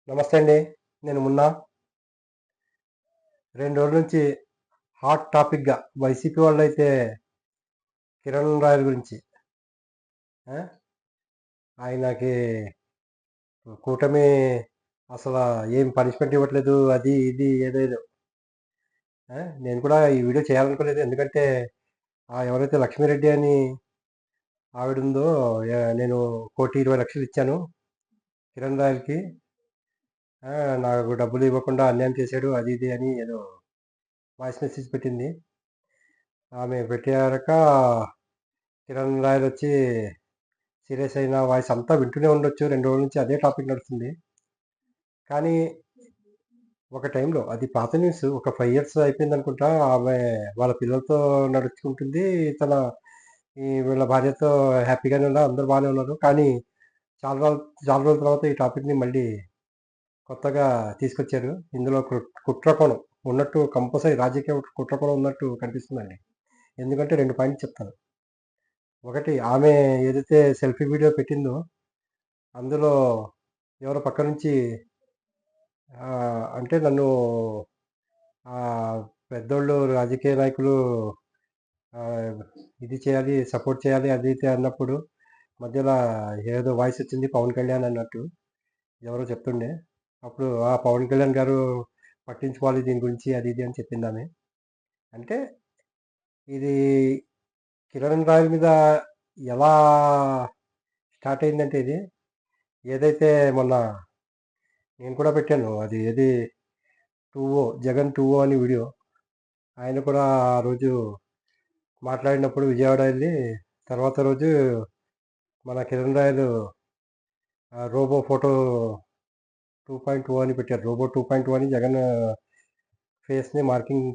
నమస్తే అండి. నేను మున్నా. 2 రోజుల నుంచి హాట్ టాపిక్‌గా వైసీపీ వాళ్ళైతే కిరణ్ రాయల్ గురించి ఆ! ఆయనకి కూటమి అసల ఏం పనిష్మెంట్ ఇవ్వట్లేదు. అది, ఇది ఏదేదో. నేను కూడా ఈ వీడియో చేయాలనుకోలేదు. ఎందుకంటే ఎవరైతే లక్ష్మిరెడ్డి అని ఆవిడుందో నేను 1,20,00,000 ఇచ్చాను కిరణ్ రాయల్‌కి. నాకు డబ్బులు ఇవ్వకుండా అన్యాయం చేశాడు. అది, ఇది అని ఏదో వాయిస్ మెసేజ్ పెట్టింది. ఆమె పెట్టాక కిరణ్ రాయల్ వచ్చి సీరియస్ అయిన వాయిస్ అంతా వింటూనే ఉండొచ్చు. 2 రోజుల నుంచి అదే టాపిక్ నడుస్తుంది. కానీ ఒక టైంలో అది పాత న్యూస్. ఒక 5 ఇయర్స్ అయిపోయిందనుకుంటా. ఆమె వాళ్ళ పిల్లలతో నడుచుకుంటుంది. తన వీళ్ళ భార్యతో హ్యాపీగానే ఉన్నారు. అందరూ బానే ఉన్నారు. కానీ చాలా రోజులు చాలా రోజుల తర్వాత ఈ టాపిక్‌ని మళ్ళీ కొత్తగా తీసుకొచ్చారు. ఇందులో కుట్ర కోణం ఉన్నట్టు కంపల్సరీ రాజకీయ కుట్ర కోణం ఉన్నట్టు కనిపిస్తుందండి. ఎందుకంటే 2 పాయింట్లు చెప్తాను. ఒకటి, ఆమె ఏదైతే సెల్ఫీ వీడియో పెట్టిందో అందులో ఎవరో పక్క నుంచి అంటే నన్ను పెద్దోళ్ళు రాజకీయ నాయకులు ఇది చేయాలి, సపోర్ట్ చేయాలి అది ఇది అన్నప్పుడు మధ్యలో ఏదో వాయిస్ వచ్చింది పవన్ కళ్యాణ్ అన్నట్టు ఎవరో చెప్తుండే. అప్పుడు పవన్ కళ్యాణ్ గారు పట్టించుకోవాలి దీని గురించి అది ఇది అని చెప్పిందామె. అంటే ఇది కిరణ్ రాయల్ మీద ఎలా స్టార్ట్ అయిందంటే ఇది ఏదైతే మొన్న నేను కూడా పెట్టాను. అది ఏది 2ఓ జగన్ 2ఓ అని వీడియో. ఆయన కూడా ఆ రోజు మాట్లాడినప్పుడు విజయవాడ వెళ్ళి తర్వాత రోజు మన కిరణ్ రాయలు రోబో ఫోటో 2.2 అని పెట్టారు. రోబో 2.2 అని జగన్ ఫేస్ని మార్కింగ్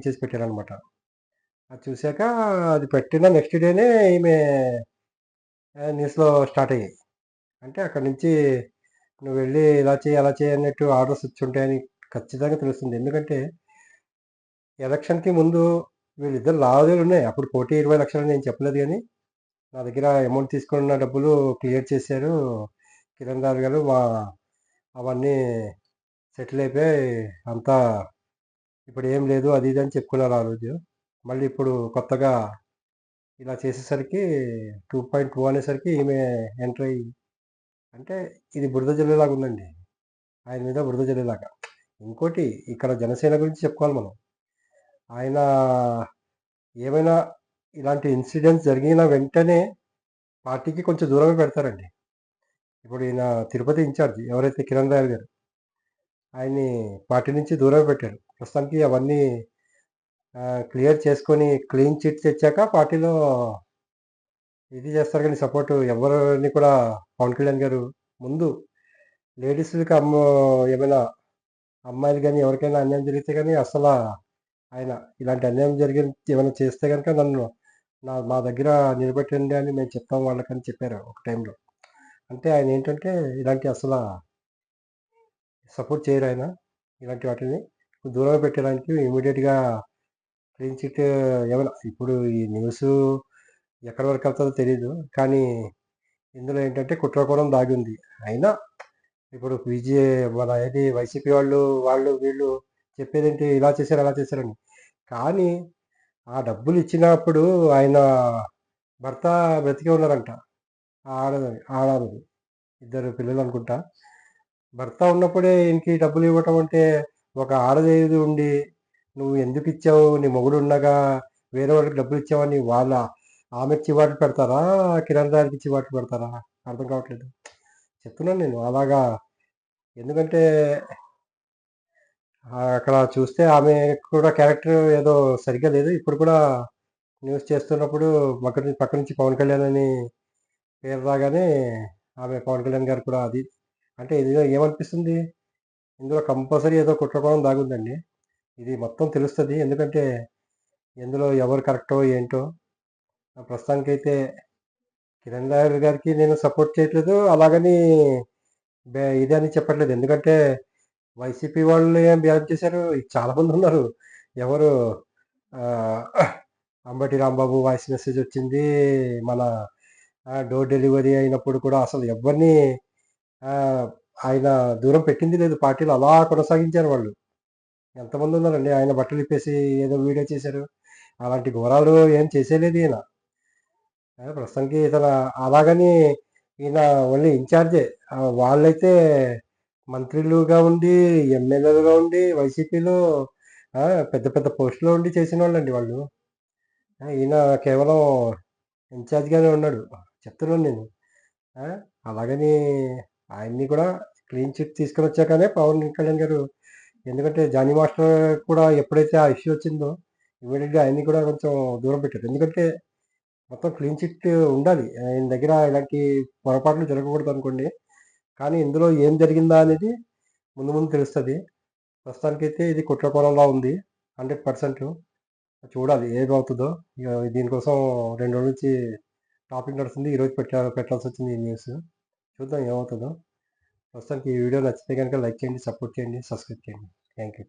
చేసి పెట్టారనమాట. అది చూశాక అది పెట్టిన నెక్స్ట్ డేనే ఈమె న్యూస్లో స్టార్ట్ అయ్యాయి. అంటే అక్కడి నుంచి నువ్వు వెళ్ళి ఇలా చేయి అలా చేయి అన్నట్టు ఆర్డర్స్ వచ్చి ఉంటాయని ఖచ్చితంగా తెలుస్తుంది. ఎందుకంటే ఎలక్షన్కి ముందు వీళ్ళిద్దరు లావాదేవీలు ఉన్నాయి. అప్పుడు 1,20,00,000 నేను చెప్పలేదు కానీ నా దగ్గర అమౌంట్ తీసుకున్న డబ్బులు క్లియర్ చేశారు కిరణ్ రాయల్ గారు. అవన్నీ సెటిల్ అయిపోయి అంతా ఇప్పుడు ఏం లేదు అది ఇది అని చెప్పుకున్నారు ఆ రోజు. మళ్ళీ ఇప్పుడు కొత్తగా ఇలా చేసేసరికి 2.2 అనేసరికి ఈమె ఎంటర్ అయ్యి అంటే ఇది బురద జల్లేలాగా ఉందండి. ఆయన మీద బురద జల్లేలాగా. ఇంకోటి ఇక్కడ జనసేన గురించి చెప్పుకోవాలి మనం. ఆయన ఏమైనా ఇలాంటి ఇన్సిడెంట్స్ జరిగిన వెంటనే పార్టీకి కొంచెం దూరమే పెడతారండి. ఇప్పుడు ఈయన తిరుపతి ఇన్ఛార్జ్ ఎవరైతే కిరణ్ రాయల్ గారు ఆయన్ని పార్టీ నుంచి దూరం పెట్టారు. ప్రస్తుతానికి అవన్నీ క్లియర్ చేసుకొని క్లీన్ చిట్ తెచ్చాక పార్టీలో ఇది చేస్తారు కానీ సపోర్ట్ ఎవరిని కూడా పవన్ కళ్యాణ్ గారు ముందు లేడీస్‌కి ఏమైనా అమ్మాయిలు గాని ఎవరికైనా అన్యాయం జరిగితే గాని ఆయన ఇలాంటి అన్యాయం ఏమైనా చేస్తే గనుక మా దగ్గర నిలబెట్టండి అని మేము చెప్తాం వాళ్ళకని చెప్పారు ఒక టైంలో. అంటే ఆయన ఏంటంటే ఇలాంటి సపోర్ట్ చేయరాయన. ఇలాంటి వాటిని దూరంగా పెట్టడానికి ఇమ్మీడియేట్‌గా క్లీన్ చిట్ ఏమైనా ఇప్పుడు ఈ న్యూసు ఎక్కడి వరకు వెళ్తదో తెలీదు. కానీ ఇందులో ఏంటంటే కుట్ర కోణం దాగుంది. అయినా ఇప్పుడు మన వైసీపీ వాళ్ళు వీళ్ళు చెప్పేదేంటి ఇలా చేశారు, అలా చేశారని. కానీ ఆ డబ్బులు ఇచ్చినప్పుడు ఆయన భర్త బ్రతికే ఉన్నారంట. ఆ ఆడామెది. ఇద్దరు పిల్లలనుకుంటా. భర్త ఉన్నప్పుడే ఈయనకి డబ్బులు ఇవ్వటం అంటే ఒక ఆడది ఉండి నువ్వు ఎందుకిచ్చావు? నీ మొగుడుండగా వేరే వాళ్ళకి డబ్బులిచ్చావని ఆమెకి చివాట్లు పెడతారా? కిరణ్ రాయల్‌కి చివాట్లు పెడతారా? అర్థం కావట్లేదు. చెప్తున్నాను నేను అలాగా. ఎందుకంటే అక్కడ చూస్తే ఆమె కూడా క్యారెక్టర్ ఏదో సరిగ్గా లేదు. ఇప్పుడు కూడా న్యూస్ చేస్తున్నప్పుడు పక్క నుంచి పవన్ కళ్యాణ్ అని పేరు రాగానే ఆమె పవన్ కళ్యాణ్ గారు కూడా అది అంటే ఇందులో ఏమనిపిస్తుంది? ఇందులో కంపల్సరీ ఏదో కుట్రకోణం దాగుందండి. ఇది మొత్తం తెలుస్తది. ఎందుకంటే ఇందులో ఎవరు కరెక్టో ఏంటో ప్రస్తుతానికైతే కిరణ్ రాయల్ గారికి నేను సపోర్ట్ చేయట్లేదు. అలాగని ఇదని చెప్పట్లేదు. ఎందుకంటే వైసీపీ వాళ్ళు ఏం బిహేవ్ చేశారు చాలా మందున్నారు. ఎవరు ఆహ్, అంబటి రాంబాబు వాయిస్ మెసేజ్ వచ్చింది. మన డోర్ డెలివరీ అయినప్పుడు కూడా అసలు ఎవ్వరిని ఆహ్, ఆయన దూరం పెట్టింది లేదు పార్టీలో. అలా కొనసాగించారు వాళ్ళు. ఎంతమంది ఉన్నారండి. ఆయన బట్టలు ఇప్పేసి ఏదో వీడియో చేశారు. అలాంటి ఘోరాలు ఏం చేసేలేదు ఈయన. ప్రస్తుతానికి ఇతను అలాగని ఈయన ఓన్లీ ఇన్ఛార్జే. వాళ్ళైతే మంత్రులుగా ఉండి, ఎమ్మెల్యేలుగా ఉండి వైసీపీలో పెద్ద పెద్ద పోస్టులో ఉండి చేసినోళ్ళండి వాళ్ళు. ఈయన కేవలం ఇన్ఛార్జ్‌గానే ఉన్నాడు. చెప్తున్నాను నేను. ఆ! అలాగని ఆయన్ని కూడా క్లీన్ చిట్ తీసుకొనొచ్చాకనే పవన్ కళ్యాణ్ గారు, ఎందుకంటే జానీ మాస్టర్ కూడా ఎప్పుడైతే ఆ ఇష్యూ వచ్చిందో ఇమ్మీడియేట్‌గా ఆయన్ని కూడా కొంచెం దూరం పెట్టారు. ఎందుకంటే మొత్తం క్లీన్ చిట్ ఉండాలి. ఆయన దగ్గర ఇలాంటి పొరపాట్లు జరగకూడదనుకోండి. కానీ ఇందులో ఏం జరిగిందా అనేది ముందు ముందు తెలుస్తది. ప్రస్తుతానికైతే ఇది కుట్ర కోణంలా ఉంది. 100% చూడాలి ఏమవుతదో. ఇగ దీనికోసం 2 రోజుల నుంచి టాపిక్ నడుస్తుంది. ఈరోజు పెట్టాల్సొచ్చింది ఈ న్యూస్. చూద్దాం ఏమవుతదో. ప్రస్తుతానికి ఈ వీడియో నచ్చితే గనుక లైక్ చేయండి, సపోర్ట్ చేయండి, సబ్స్క్రైబ్ చేయండి. Thank you.